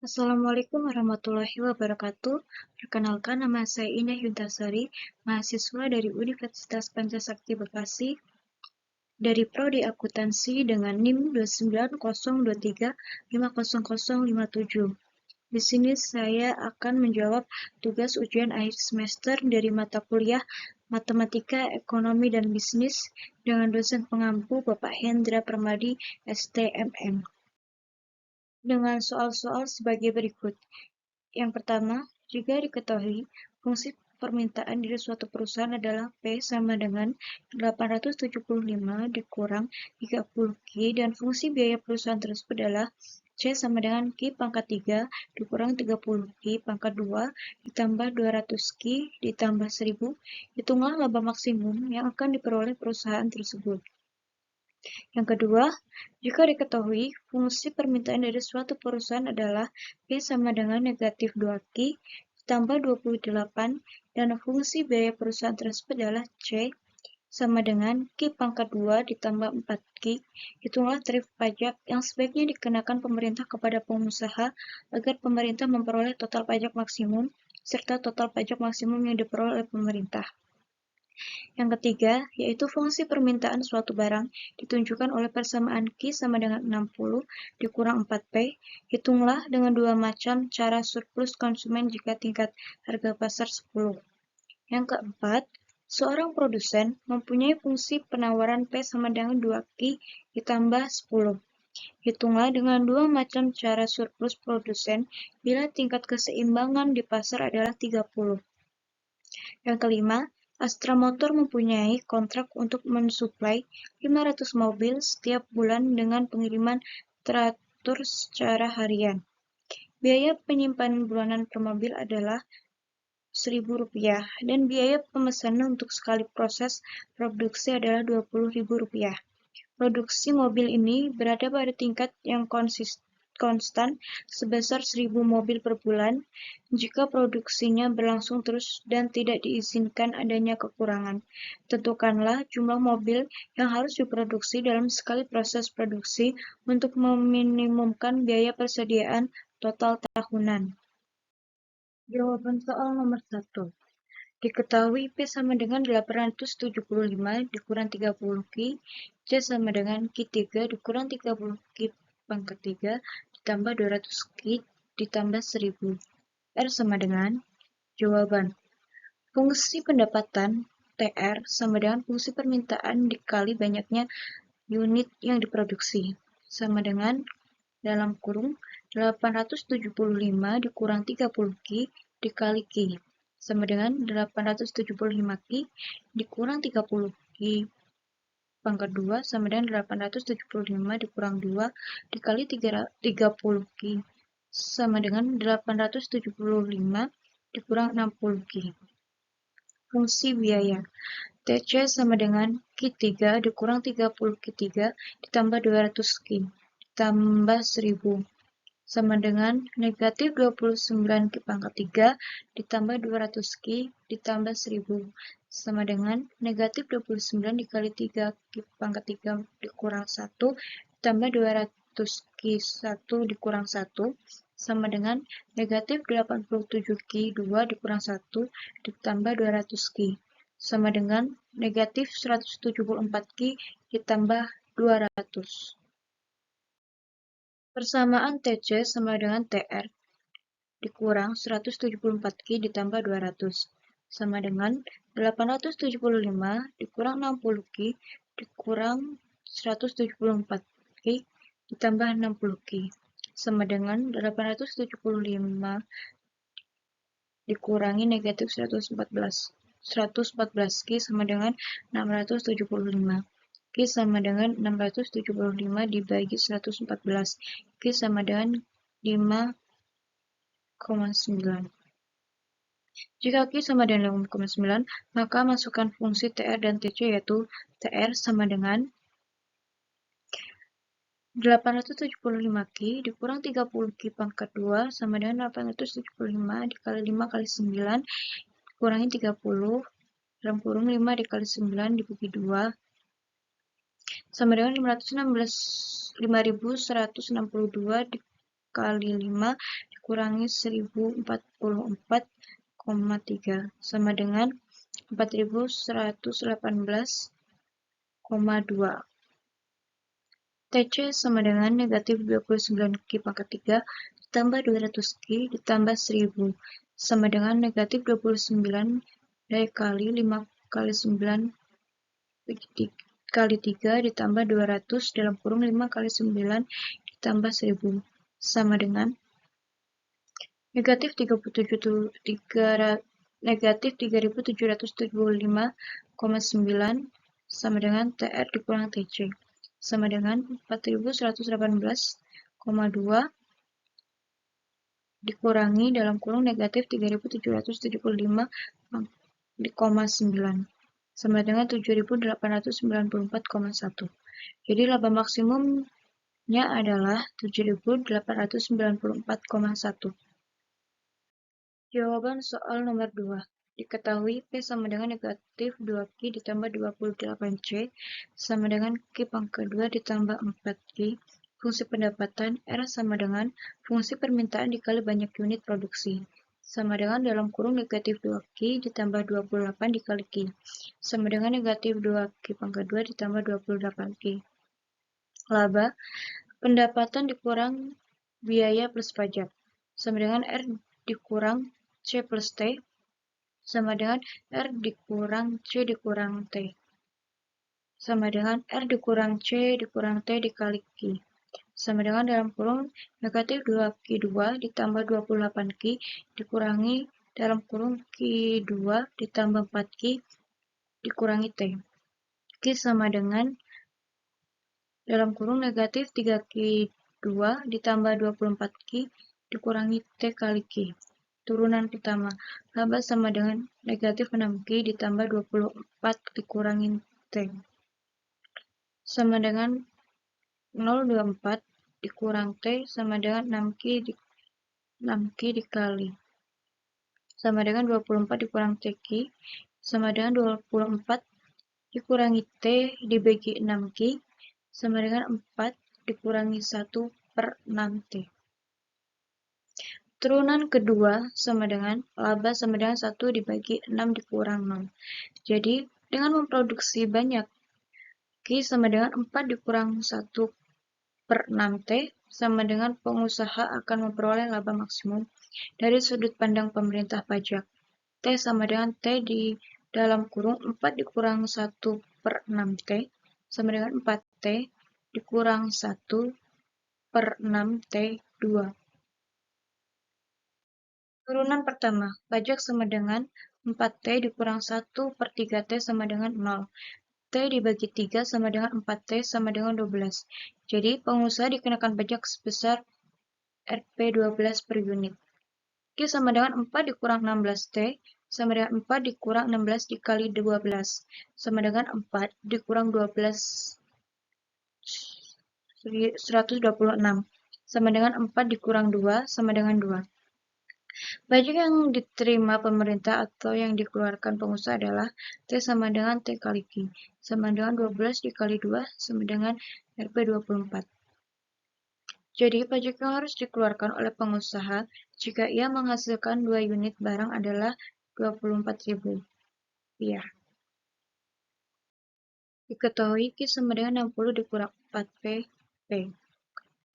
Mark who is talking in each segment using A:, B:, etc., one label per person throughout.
A: Assalamualaikum warahmatullahi wabarakatuh. Perkenalkan, nama saya Indah Yuntasari, mahasiswa dari Universitas Pancasakti Bekasi, dari Prodi Akuntansi dengan NIM 29023500057. Di sini saya akan menjawab tugas ujian akhir semester dari mata kuliah Matematika, Ekonomi, dan Bisnis dengan dosen pengampu Bapak Hendra Permadi, STMM. Dengan soal-soal sebagai berikut. Yang pertama, jika diketahui fungsi permintaan dari suatu perusahaan adalah P sama dengan 875 dikurang 30Q dan fungsi biaya perusahaan tersebut adalah C sama dengan Q pangkat 3 dikurang 30Q pangkat 2 ditambah 200Q ditambah 1000, hitunglah laba maksimum yang akan diperoleh perusahaan tersebut. Yang kedua, jika diketahui fungsi permintaan dari suatu perusahaan adalah P sama dengan negatif 2Q ditambah 28 dan fungsi biaya perusahaan tersebut adalah C sama dengan Q pangkat 2 ditambah 4Q, hitunglah tarif pajak yang sebaiknya dikenakan pemerintah kepada pengusaha agar pemerintah memperoleh total pajak maksimum serta total pajak maksimum yang diperoleh oleh pemerintah. Yang ketiga, yaitu fungsi permintaan suatu barang ditunjukkan oleh persamaan Q sama dengan 60 dikurang 4P. Hitunglah dengan dua macam cara surplus konsumen jika tingkat harga pasar 10. Yang keempat, seorang produsen mempunyai fungsi penawaran P sama dengan 2Q ditambah 10. Hitunglah dengan dua macam cara surplus produsen bila tingkat keseimbangan di pasar adalah 30. Yang kelima, Astra Motor mempunyai kontrak untuk mensuplai 500 mobil setiap bulan dengan pengiriman teratur secara harian. Biaya penyimpanan bulanan per mobil adalah Rp1.000 dan biaya pemesanan untuk sekali proses produksi adalah Rp20.000. Produksi mobil ini berada pada tingkat yang konstan sebesar 1.000 mobil per bulan. Jika produksinya berlangsung terus dan tidak diizinkan adanya kekurangan, tentukanlah jumlah mobil yang harus diproduksi dalam sekali proses produksi untuk meminimumkan biaya persediaan total tahunan. Jawaban soal nomor 1. Diketahui P sama dengan 875 dikurang 30Q, C sama dengan Q3 dikurang 30Q pangkat 3 ditambah 200Q ditambah 1000. R sama dengan jawaban. Fungsi pendapatan TR sama dengan fungsi permintaan dikali banyaknya unit yang diproduksi. Sama dengan dalam kurung 875 dikurang 30Q dikali Q. Sama dengan 875Q dikurang 30Q pangkat 2 sama dengan 875 dikurang 2 dikali 30Q sama dengan 875 dikurang 60Q. Fungsi biaya TC sama dengan Q3 dikurang 30Q3 ditambah 200Q ditambah 1000 sama dengan negatif 29Q pangkat 3 ditambah 200Q ditambah 1000 sama dengan negatif 29 dikali 3Q pangkat 3 dikurang 1 ditambah 200Q 1 dikurang 1 sama dengan negatif 87Q 2 dikurang 1 ditambah 200Q sama dengan negatif 174Q ditambah 200. Persamaan TC sama dengan TR dikurang 174Q ditambah 200 sama dengan 875 dikurang 60Q dikurang 174Q ditambah 60Q sama dengan 875 dikurangi negatif 114Q sama dengan 675. Q sama dengan 675 dibagi 114. Q sama dengan 5,9. Jika Q sama dengan 5,9, maka masukkan fungsi TR dan TC yaitu TR sama dengan 875Q dikurang 30Q pangkat 2 sama dengan 875 dikali 5 kali 9 kurangi 30 dalam kurung 5 dikali 9 dibagi 2 sama dengan 5162 kali 5 dikurangi 1044,3 sama dengan 4118,2. TC sama dengan negatif 29 Q pangkat 3 ditambah 200 Q ditambah 1000 sama dengan negatif 29 kali 5 kali 9 kali 3 ditambah 200 dalam kurung 5 kali 9 ditambah 1000 sama dengan negatif 3775,9 sama dengan TR dikurang TC sama dengan 4118,2 dikurangi dalam kurung negatif 3775,9 sama dengan 7894,1. Jadi laba maksimumnya adalah 7894,1. Jawaban soal nomor 2. Diketahui P sama dengan negatif 2Q ditambah 28C sama dengan Q pangkat 2 ditambah 4Q. Fungsi pendapatan R sama dengan fungsi permintaan dikali banyak unit produksi. Sama dengan dalam kurung negatif 2Q ditambah 28 dikali Q. Sama dengan negatif 2Q pangkat 2 ditambah 28Q. Laba pendapatan dikurang biaya plus pajak. Sama dengan R dikurang C plus T sama dengan R dikurang C dikurang T sama dengan R dikurang C dikurang T dikali Q sama dengan dalam kurung negatif 2Q2 ditambah 28Q dikurangi dalam kurung Q2 ditambah 4Q dikurangi T. Q sama dengan dalam kurung negatif 3Q2 ditambah 24Q dikurangi T kali Q. Turunan pertama, laba sama dengan negatif 6Q ditambah 24 dikurangi T. Sama dengan 024 dikurang T sama dengan 6Q dikali. Sama dengan 24 dikurang TQ sama dengan 24 dikurangi T dibagi 6Q sama dengan 4 dikurangi 1/6T. Turunan kedua sama dengan laba sama dengan 1 dibagi 6 dikurang 0. Jadi, dengan memproduksi banyak, Q sama dengan 4 dikurang 1/6T sama dengan pengusaha akan memperoleh laba maksimum dari sudut pandang pemerintah pajak. T sama dengan T di dalam kurung 4 dikurang 1/6T sama dengan 4T dikurang 1/6T2. Turunan pertama, pajak sama dengan 4T dikurang 1/3T sama dengan 0. T dibagi 3 sama dengan 4T sama dengan 12. Jadi, pengusaha dikenakan pajak sebesar Rp12 per unit. Q sama dengan 4 dikurang 16T sama dengan 4 dikurang 16 dikali 12 sama dengan 4 dikurang 12 126 sama dengan 4 dikurang 2 sama dengan 2. Pajak yang diterima pemerintah atau yang dikeluarkan pengusaha adalah T sama dengan T kali Q sama dengan 12 dikali 2 sama dengan Rp24. Jadi, pajak yang harus dikeluarkan oleh pengusaha jika ia menghasilkan 2 unit barang adalah Rp24.000. Diketahui Q sama dengan 60 dikurang 4P, P.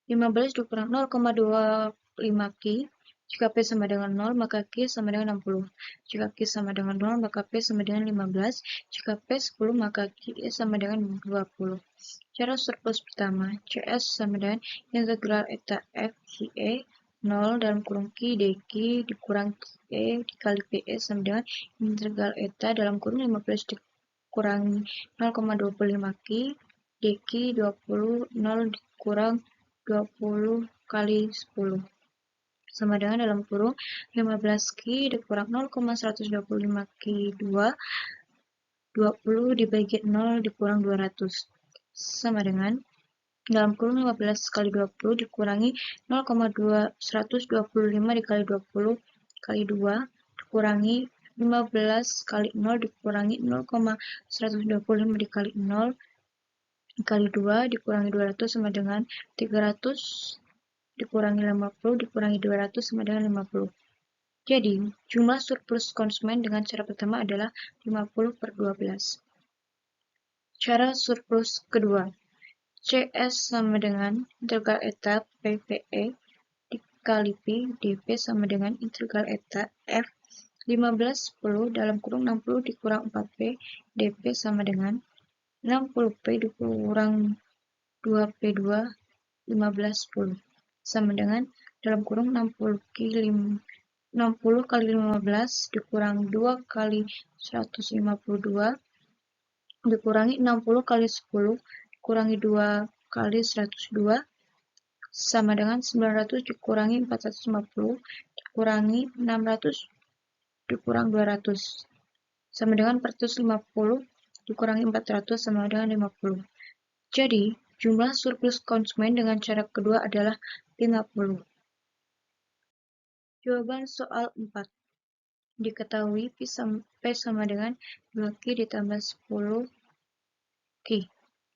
A: 15 dikurang 0,25 Q. Jika P sama dengan 0, maka Q sama dengan 60. Jika Q sama dengan 0, maka P sama dengan 15. Jika P 10, maka Q sama dengan 20. Cara surplus pertama, CS sama dengan integral eta F QE 0 dalam kurung Q dQ dikurang QE dikali PE sama dengan integral eta dalam kurung 15 dikurangi 0,25 Q dQ 20 0 dikurang 20 kali 10 sama dengan dalam kurung 15 Q dikurang 0,125 Q2 20 dibagi 0 dikurang 200 sama dengan dalam kurung 15 kali 20 dikurangi 0,125 dikali 20 kali 2 dikurangi 15 kali 0 dikurangi 0,125 dikali 0 dikali 2 dikurangi 200 sama dengan 300 dikurangi 50 dikurangi 200 sama dengan 50. Jadi, jumlah surplus konsumen dengan cara pertama adalah 50/12. Cara surplus kedua, CS sama dengan integral eta PVE dikali P dP sama dengan integral eta F 15/10 dalam kurung 60 dikurang 4P dP sama dengan 60P dikurang 2P2 15/10 sama dengan dalam kurung 60 kali 15 dikurang 2 kali 152 dikurangi 60 kali 10 dikurangi 2 kali 102 sama dengan 900 dikurangi 450 dikurangi 600 dikurang 200 sama dengan 450 dikurangi 400 sama dengan 50. Jadi, jumlah surplus konsumen dengan cara kedua adalah 50. Jawaban soal 4. Diketahui P sama dengan 2Q ditambah 10Q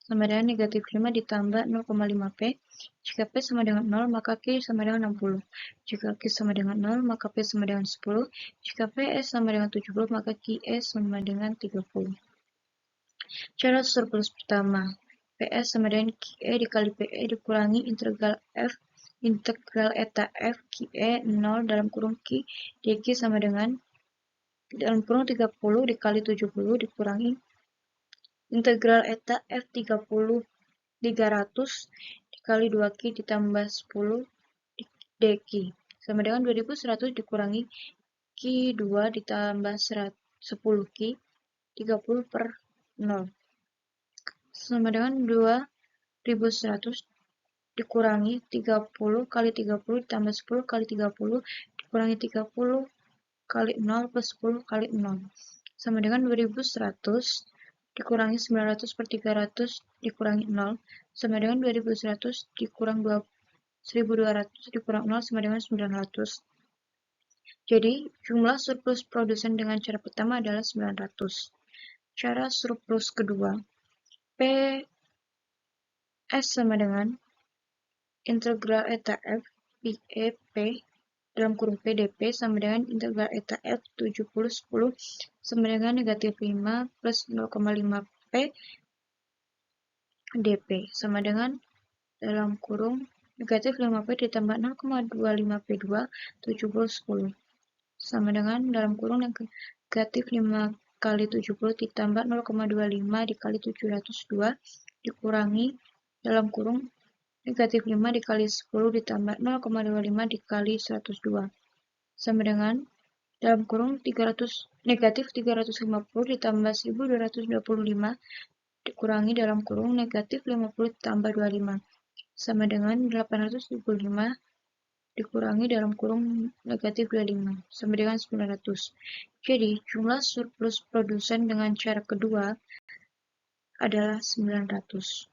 A: sama dengan negatif 5 ditambah 0,5P. Jika P sama dengan 0, maka Q sama dengan 60. Jika Q sama dengan 0, maka P sama dengan 10. Jika PS sama dengan 70, maka QS sama dengan 30. Cara surplus pertama, PS sama dengan QE dikali PE dikurangi integral eta F QE 0 dalam kurung Q dQ sama dengan dalam kurung 30 dikali 70 dikurangi integral eta F 300 dikali 2Q ditambah 10 dQ sama dengan 2100 dikurangi Q2 ditambah 10Q 30/0 sama dengan 2100 dikurangi 30 kali 30 ditambah 10 kali 30 dikurangi 30 kali 0 plus 10 kali 0 sama dengan 2100 dikurangi 900/300 dikurangi 0 sama dengan 2100 dikurang 1200 dikurang 0 sama dengan 900. Jadi, jumlah surplus produsen dengan cara pertama adalah 900. Cara surplus kedua, PS sama dengan integral eta F P dalam kurung P dP sama dengan integral eta F 70/10 sama dengan negatif 5 plus 0,5P dP sama dengan dalam kurung negatif 5P ditambah 0,25P2 70/10 sama dengan dalam kurung negatif 5 kali 70 ditambah 0,25 dikali 702 dikurangi dalam kurung negatif 5 dikali 10 ditambah 0,25 dikali 102 sama dengan dalam kurung negatif 350 ditambah 1225 dikurangi dalam kurung negatif 50 ditambah 25 sama dengan 825 dikurangi dalam kurung negatif 25 sama dengan 900. Jadi, jumlah surplus produsen dengan cara kedua adalah 900.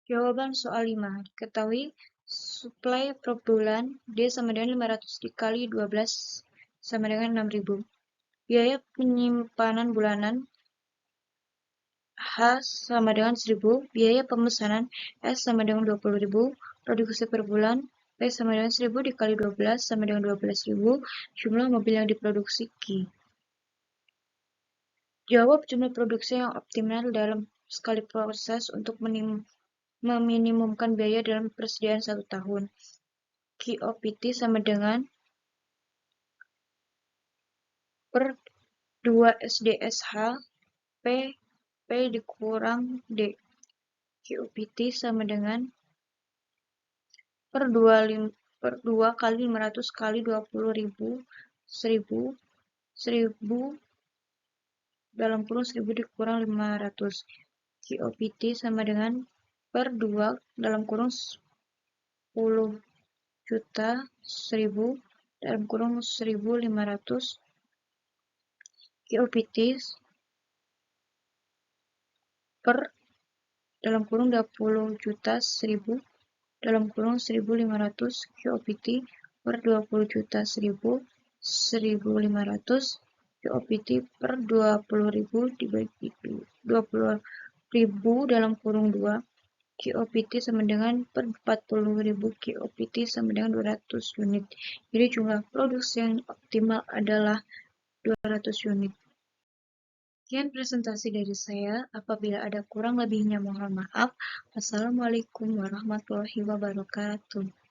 A: Jawaban soal 5. Diketahui suplai per bulan D sama dengan 500 dikali 12 sama dengan 6.000. Biaya penyimpanan bulanan H sama dengan 1.000. Biaya pemesanan S sama dengan 20.000. Produksi per bulan P sama dengan 1.000 dikali 12 sama dengan 12.000. Jumlah mobil yang diproduksi Q. Jawab jumlah produksi yang optimal dalam sekali proses untuk meminimumkan biaya dalam persediaan 1 tahun. QOPT sama dengan per 2 SDSH P dikurang D. QOPT sama dengan per 2 kali 500 kali 20.000 1000 dalam kurung 1000 dikurang 500. QOPT sama dengan per 2 dalam kurung 10 juta 1000 dalam kurung 1500 QOPT per dalam kurung 20 juta 1000 dalam kurung 1500 QOPT per 20 juta 1000 1500 QOPT per 20.000 dibagi 20.000 dalam kurung 2 QOPT sama dengan per 40.000 QOPT sama dengan 200 unit. Jadi jumlah produksi yang optimal adalah 200 unit. Sekian presentasi dari saya. Apabila ada kurang lebihnya mohon maaf. Wassalamualaikum warahmatullahi wabarakatuh.